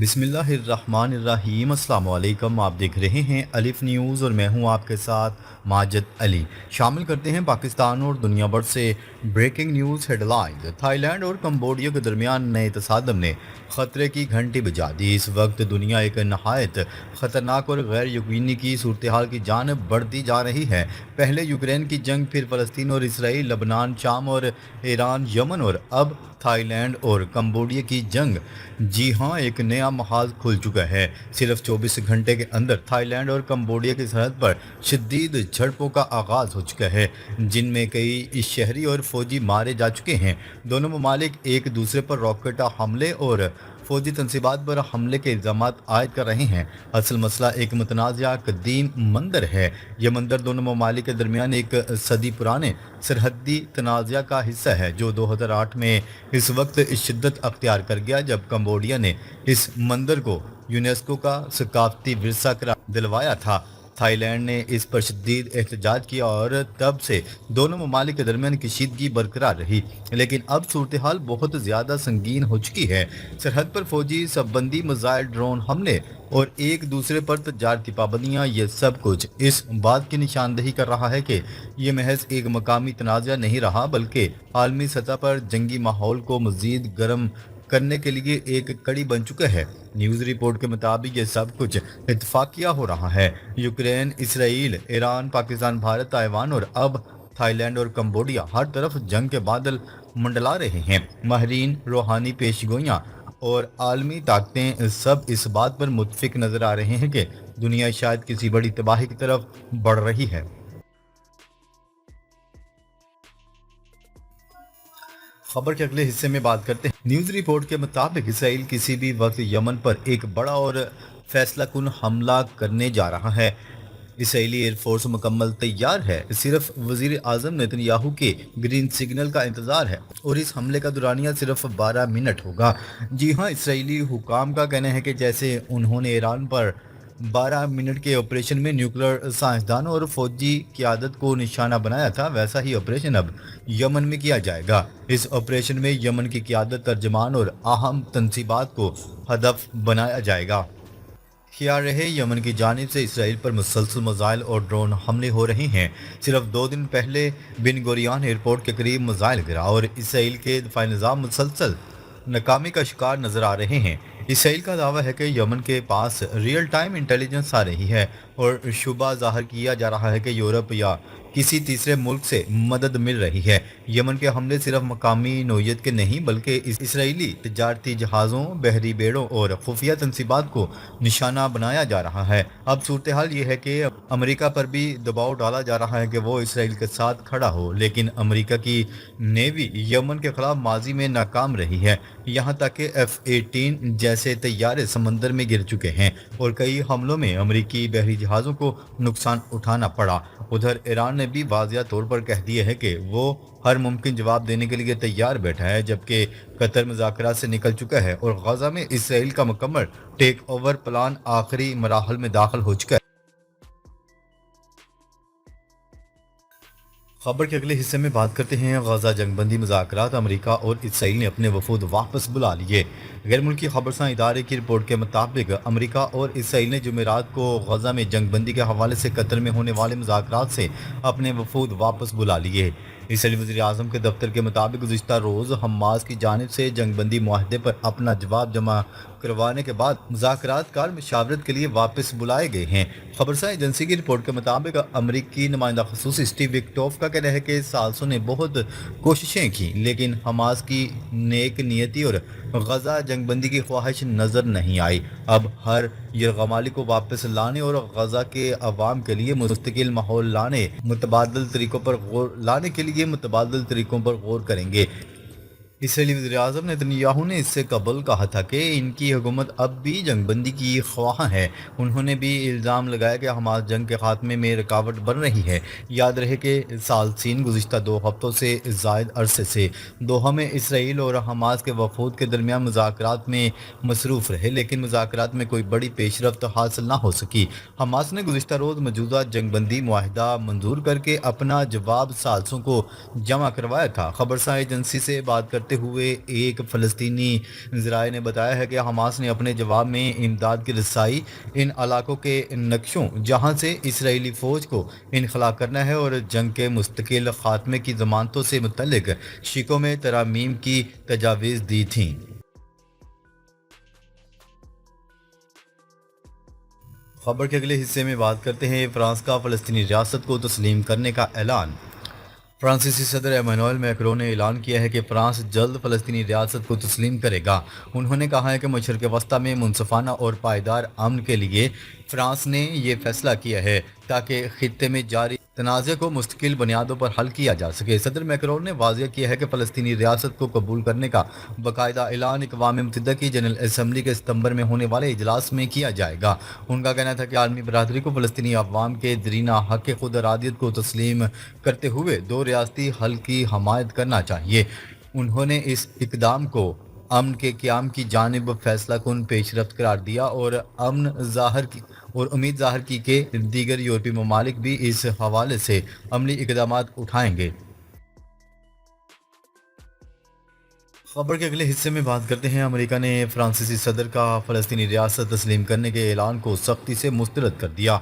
बिस्मिल्लाहिर्रहमानिर्रहीम। अस्सलाम वालेकुम। आप देख रहे हैं अलिफ न्यूज़ और मैं हूं आपके साथ माजिद अली। शामिल करते हैं पाकिस्तान और दुनिया भर से ब्रेकिंग न्यूज़ हेडलाइंस। थाईलैंड और कंबोडिया के दरमियान नए तसादम ने ख़तरे की घंटी बजा दी। इस वक्त दुनिया एक नहायत ख़तरनाक और गैर यकीनी की सूरत हाल की जानब बढ़ती जा रही है। पहले यूक्रेन की जंग, फिर फ़लस्तीन और इसराइल, लबनान, शाम और ईरान, यमन और अब थाईलैंड और कंबोडिया की जंग। जी हाँ, एक नया महाज खुल चुका है। सिर्फ 24 घंटे के अंदर थाईलैंड और कंबोडिया की सरहद पर शदीद झड़पों का आगाज़ हो चुका है, जिनमें कई शहरी और फौजी मारे जा चुके हैं। दोनों ममालिक एक दूसरे पर रॉकेट हमले और फौजी तनसीबात पर हमले के इल्ज़ाम आयद कर रहे हैं। असल मसला एक मुतनाज़ा कदीम मंदिर है। यह मंदिर दोनों ममालिक के दरमियान एक सदी पुराने सरहदी तनाज़ा का हिस्सा है, जो 2008 में इस वक्त शिद्दत अख्तियार कर गया जब कंबोडिया ने इस मंदिर को यूनेस्को का सकाफती विरसा करार दिलवाया था। थाईलैंड ने इस पर शदीद एहतजाज किया और तब से दोनों ममालिक के दरमियान कशीदगी बरकरार रही। लेकिन अब सूरत हाल बहुत ज़्यादा संगीन हो चुकी है। सरहद पर फौजी शबबंदी, मिसाइल, ड्रोन हमले और एक दूसरे पर तजारती पाबंदियाँ, ये सब कुछ इस बात की निशानदही कर रहा है कि ये महज एक मकामी तनाज़ा नहीं रहा, बल्कि आलमी सतह पर जंगी माहौल को मज़ीद गर्म करने के लिए एक कड़ी बन चुका है। न्यूज़ रिपोर्ट के मुताबिक ये सब कुछ इत्तफाकिया हो रहा है। Ukraine, Israel, Iran, Pakistan, Bharat, Taiwan और अब थाईलैंड और कंबोडिया, हर तरफ जंग के बादल मंडला रहे हैं। माहिरीन, रूहानी पेशगोइयाँ और आलमी ताकतें सब इस बात पर मुत्फिक नजर आ रहे हैं कि दुनिया शायद किसी बड़ी तबाही की तरफ बढ़ रही है। खबर के अगले हिस्से में बात करते हैं। न्यूज़ रिपोर्ट के मुताबिक इसराइल किसी भी वक्त यमन पर एक बड़ा और फैसला कुन हमला करने जा रहा है। इसराइली एयरफोर्स मुकम्मल तैयार है। सिर्फ वजीर आजम नेतन्याहू के ग्रीन सिग्नल का इंतजार है और इस हमले का दुरानिया सिर्फ 12 मिनट होगा। जी हाँ, इसराइली हुकाम का कहना है कि जैसे उन्होंने ईरान पर 12 मिनट के ऑपरेशन में न्यूक्लियर साइंसदानों और फौजी क़यादत को निशाना बनाया था, वैसा ही ऑपरेशन अब यमन में किया जाएगा। इस ऑपरेशन में यमन की क़यादत, तर्जमान और अहम तनसीबात को हदफ बनाया जाएगा। क्या रहे, यमन की जानिब से इसराइल पर मुसलसल मिसाइल और ड्रोन हमले हो रहे हैं। सिर्फ 2 दिन पहले बिन गोरियान एयरपोर्ट के करीब मिसाइल गिरा और इसराइल के दफाई निज़ाम मुसलसल नाकामी का शिकार नजर आ रहे हैं। इसराइल का दावा है कि यमन के पास रियल टाइम इंटेलिजेंस आ रही है और शुबा जाहिर किया जा रहा है कि यूरोप या किसी तीसरे मुल्क से मदद मिल रही है। यमन के हमले सिर्फ मकामी नौयत के नहीं, बल्कि इसराइली तजारती जहाज़ों, बहरी बेड़ों और खुफिया तनसीबात को निशाना बनाया जा रहा है। अब सूरत हाल ये है कि अमेरिका पर भी दबाव डाला जा रहा है कि वो इसराइल के साथ खड़ा हो, लेकिन अमेरिका की नेवी यमन के खिलाफ माजी में नाकाम रही है। यहाँ तक कि F-18 जैसे तैयारे समंदर में गिर चुके हैं और कई हमलों में अमेरिकी बहरी जहाज़ों को नुकसान उठाना पड़ा। उधर ईरान ने भी वाज़िया तौर पर कह दिया है कि वो हर मुमकिन जवाब देने के लिए तैयार बैठा है, जबकि कतर मुज़ाकरात से निकल चुका है और गजा में इसराइल का मुकम्मल टेक ओवर प्लान आखिरी मराहल में दाखिल हो चुका है। खबर के अगले हिस्से में बात करते हैं गजा जंगबंदी मुज़ाकरात। अमेरिका और इसराइल ने अपने वफूद वापस बुला लिए। गैर मुल्की खबरसां इदारे की रिपोर्ट के मुताबिक अमेरिका और इसराइल ने जुमेरात को गजा में जंगबंदी के हवाले से कतर में होने वाले मुज़ाकरात से अपने वफूद वापस बुला लिए। इसराइली वज़ीर आज़म के दफ्तर के मुताबिक गुज़िश्ता रोज़ हमास की जानिब से जंगबंदी मुआहदे पर अपना जवाब जमा करवाने के बाद मुज़ाकरात कार मशावरत के लिए वापस बुलाए गए हैं। खबरसां एजेंसी की रिपोर्ट के मुताबिक अमरीकी नुमाइंदा खसूस स्टीव विक्टोफ का कहना है कि साल्सों ने बहुत कोशिशें की, लेकिन हमास की नेक नियति और गजा जंगबंदी की ख्वाहिश नज़र नहीं आई। अब हर यरगमाली को वापस लाने और गजा के अवाम के लिए मुस्तकिल माहौल मुतबादल तरीकों पर गौर करेंगे। इसराइली वज़ीर-ए-आज़म नेतन्याहू ने इससे कबल कहा था कि इनकी हुकूमत अब भी जंगबंदी की ख्वाह है। उन्होंने भी इल्ज़ाम लगाया कि हमास जंग के खात्मे में रुकावट बन रही है। याद रहे कि सालसीन गुज़िश्ता 2 हफ्तों से ज़ायद अरसे से दोहा में इसराइल और हमास के वफूद के दरमियान मुज़ाकरात में मसरूफ़ रहे, लेकिन मुज़ाकरात में कोई बड़ी पेशरफ्त हासिल ना हो सकी। हमास ने गुज़िश्ता रोज़ मौजूदा जंगबंदी मुआहिदा मंजूर करके अपना जवाब सालसों को जमा करवाया था। खबरसां एजेंसी से बात करते کرتے ہوئے ایک فلسطینی ذرائع نے بتایا ہے کہ حماس نے اپنے جواب میں امداد کی رسائی ان علاقوں کے نقشوں جہاں سے اسرائیلی فوج کو انخلا کرنا ہے اور جنگ کے مستقل خاتمے کی ضمانتوں سے متعلق شقوں میں ترامیم کی تجاویز دی تھیں۔ خبر کے اگلے حصے میں بات کرتے ہیں فرانس کا فلسطینی ریاست کو تسلیم کرنے کا اعلان۔ فرانسیسی صدر ایمانوئل میکرون نے اعلان کیا ہے کہ فرانس جلد فلسطینی ریاست کو تسلیم کرے گا۔ انہوں نے کہا ہے کہ مشرق وسطیٰ میں منصفانہ اور پائیدار امن کے لیے فرانس نے یہ فیصلہ کیا ہے تاکہ خطے میں جاری تنازع کو مستقل بنیادوں پر حل کیا جا سکے۔ صدر میکرون نے واضح کیا ہے کہ فلسطینی ریاست کو قبول کرنے کا باقاعدہ اعلان اقوام متحدہ کی جنرل اسمبلی کے ستمبر میں ہونے والے اجلاس میں کیا جائے گا۔ ان کا کہنا تھا کہ عالمی برادری کو فلسطینی عوام کے دیرینہ حق خود ارادیت کو تسلیم کرتے ہوئے دو ریاستی حل کی حمایت کرنا چاہیے۔ انہوں نے اس اقدام کو امن کے قیام کی جانب فیصلہ کن پیش رفت قرار دیا اور امید ظاہر کی کہ دیگر یورپی ممالک بھی اس حوالے سے عملی اقدامات اٹھائیں گے۔ خبر کے اگلے حصے میں بات کرتے ہیں امریکہ نے فرانسیسی صدر کا فلسطینی ریاست تسلیم کرنے کے اعلان کو سختی سے مسترد کر دیا۔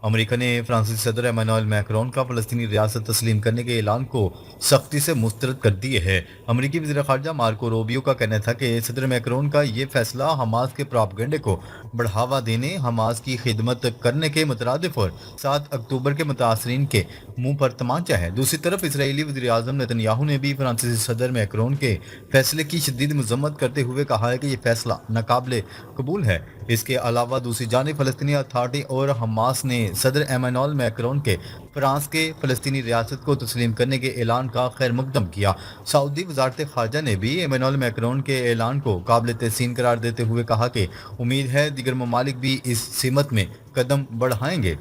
امریکہ نے فرانسیسی صدر ایمانوئل میکرون کا فلسطینی ریاست تسلیم کرنے کے اعلان کو سختی سے مسترد کر دیے ہے۔ امریکی وزیر خارجہ مارکو روبیو کا کہنا تھا کہ صدر میکرون کا یہ فیصلہ حماس کے پراپیگنڈے کو بڑھاوا دینے، حماس کی خدمت کرنے کے مترادف اور 7 اکتوبر کے متاثرین کے منہ پر تمانچہ ہے۔ دوسری طرف اسرائیلی وزیر اعظم نتن یاہو نے بھی فرانسیسی صدر میکرون کے فیصلے کی شدید مذمت کرتے ہوئے کہا ہے کہ یہ فیصلہ ناقابل قبول ہے۔ اس کے علاوہ دوسری جانب فلسطینی اتھارٹی اور حماس نے صدر ایمانوئل میکرون کے فرانس کے فلسطینی ریاست کو تسلیم کرنے کے اعلان کا خیر مقدم کیا۔ سعودی وزارت خارجہ نے بھی ایمانوئل میکرون کے اعلان کو قابل تحسین قرار دیتے ہوئے کہا کہ امید ہے دیگر ممالک بھی اس سمت میں قدم بڑھائیں گے۔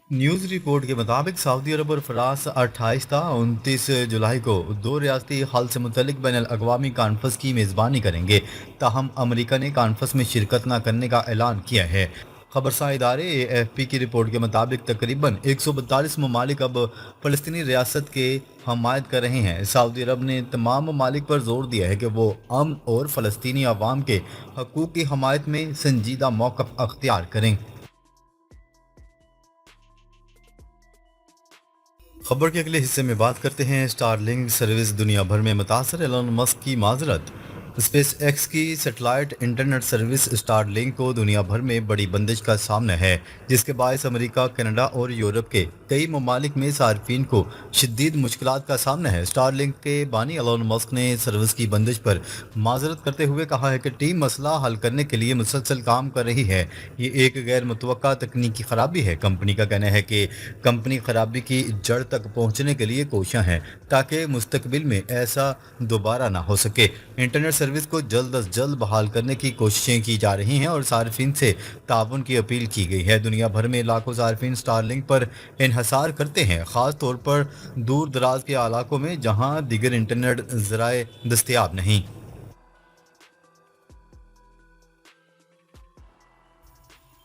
نیوز رپورٹ کے مطابق سعودی عرب اور فرانس 28 تا 29 جولائی کو دو ریاستی حل سے متعلق بین الاقوامی کانفرنس کی میزبانی کریں گے، تاہم امریکہ نے کانفرنس میں شرکت نہ کرنے کا اعلان کیا ہے۔ خبرساں ادارے AFP کی رپورٹ کے مطابق تقریباً 142 ممالک اب فلسطینی ریاست کے حمایت کر رہے ہیں۔ سعودی عرب نے تمام ممالک پر زور دیا ہے کہ وہ امن اور فلسطینی عوام کے حقوق کی حمایت میں سنجیدہ موقف اختیار کریں۔ خبر کے اگلے حصے میں بات کرتے ہیں اسٹار لنک سروس دنیا بھر میں متاثر، ایلن مسک کی معذرت۔ اسپیس ایکس کی satellite internet service star link کو دنیا بھر میں بڑی بندش کا سامنا ہے، جس کے باعث امریکہ، کینیڈا اور یورپ کے کئی ممالک میں صارفین کو شدید مشکلات کا سامنا ہے۔ اسٹار لنک کے بانی ایلن مسک نے سروس کی بندش پر معذرت کرتے ہوئے کہا ہے کہ ٹیم مسئلہ حل کرنے کے لیے مسلسل کام کر رہی ہے۔ یہ ایک غیر متوقع تکنیکی خرابی ہے۔ کمپنی کا کہنا ہے کہ کمپنی خرابی کی جڑ تک پہنچنے کے لیے کوشاں ہیں تاکہ مستقبل میں ایسا دوبارہ نہ ہو سکے۔ انٹرنیٹ سروس کو جلد از جلد بحال کرنے کی کوششیں کی جا رہی ہیں اور صارفین سے تعاون کی اپیل کی گئی ہے۔ دنیا بھر میں لاکھوں صارفین سٹار لنک پر انحصار کرتے ہیں، خاص طور پر دور دراز کے علاقوں میں جہاں دیگر انٹرنیٹ ذرائع دستیاب نہیں۔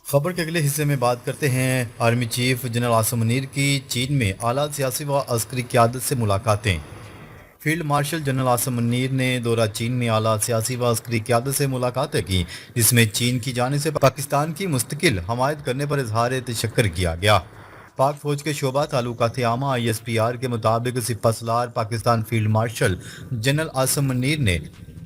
خبر کے اگلے حصے میں بات کرتے ہیں army chief general Asim Munir کی چین میں اعلیٰ سیاسی و عسکری قیادت سے ملاقاتیں۔ Field marshal general Asim Munir نے دورہ چین میں اعلیٰ سیاسی و عسکری قیادت سے ملاقاتیں کی، جس میں چین کی جانب سے پاکستان کی مستقل حمایت کرنے پر اظہار تشکر کیا گیا۔ پاک فوج کے شعبہ تعلقات عامہ ISPR کے مطابق سپہ سالار Pakistan field marshal general Asim Munir نے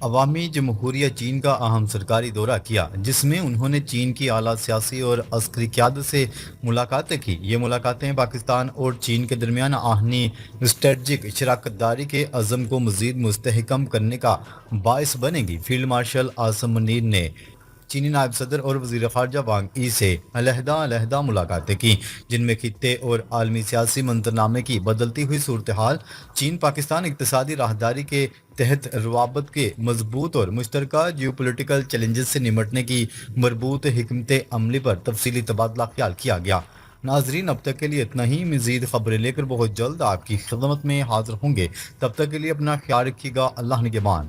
عوامی جمہوریہ چین کا اہم سرکاری دورہ کیا، جس میں انہوں نے چین کی اعلیٰ سیاسی اور عسکری قیادت سے ملاقاتیں کی۔ یہ ملاقاتیں پاکستان اور چین کے درمیان آہنی اسٹریٹجک شراکت داری کے عزم کو مزید مستحکم کرنے کا باعث بنے گی۔ فیلڈ مارشل عاصم منیر نے چینی نائب صدر اور وزیر خارجہ وانگ ای سے علیحدہ ملاقاتیں کی، جن میں خطے اور عالمی سیاسی منظرنامے کی بدلتی ہوئی صورتحال، چین پاکستان اقتصادی راہداری کے تحت روابط کے مضبوط اور مشترکہ جیوپولیٹیکل چیلنجز سے نمٹنے کی مربوط حکمت عملی پر تفصیلی تبادلہ خیال کیا گیا۔ ناظرین، اب تک کے لیے اتنا ہی۔ مزید خبریں لے کر بہت جلد آپ کی خدمت میں حاضر ہوں گے۔ تب تک کے لیے اپنا خیال رکھیے گا۔ اللہ نگہبان۔